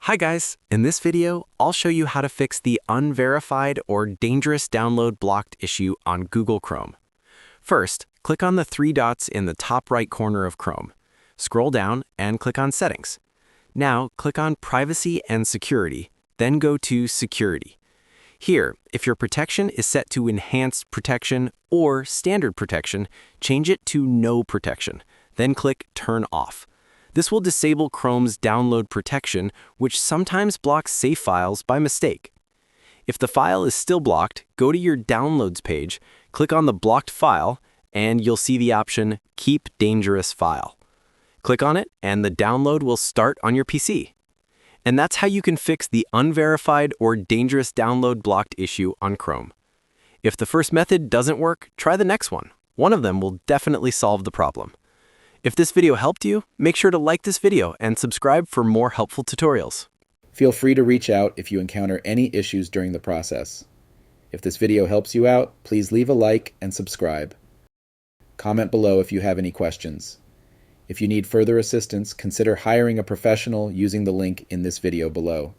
Hi guys, in this video, I'll show you how to fix the unverified or dangerous download blocked issue on Google Chrome. First, click on the three dots in the top right corner of Chrome. Scroll down and click on Settings. Now, click on Privacy and Security, then go to Security. Here, if your protection is set to Enhanced Protection or Standard Protection, change it to No Protection, then click Turn Off. This will disable Chrome's download protection, which sometimes blocks save files by mistake. If the file is still blocked, go to your Downloads page, click on the blocked file, and you'll see the option Keep Dangerous File. Click on it, and the download will start on your PC. And that's how you can fix the unverified or dangerous download blocked issue on Chrome. If the first method doesn't work, try the next one. One of them will definitely solve the problem. If this video helped you, make sure to like this video and subscribe for more helpful tutorials. Feel free to reach out if you encounter any issues during the process. If this video helps you out, please leave a like and subscribe. Comment below if you have any questions. If you need further assistance, consider hiring a professional using the link in this video below.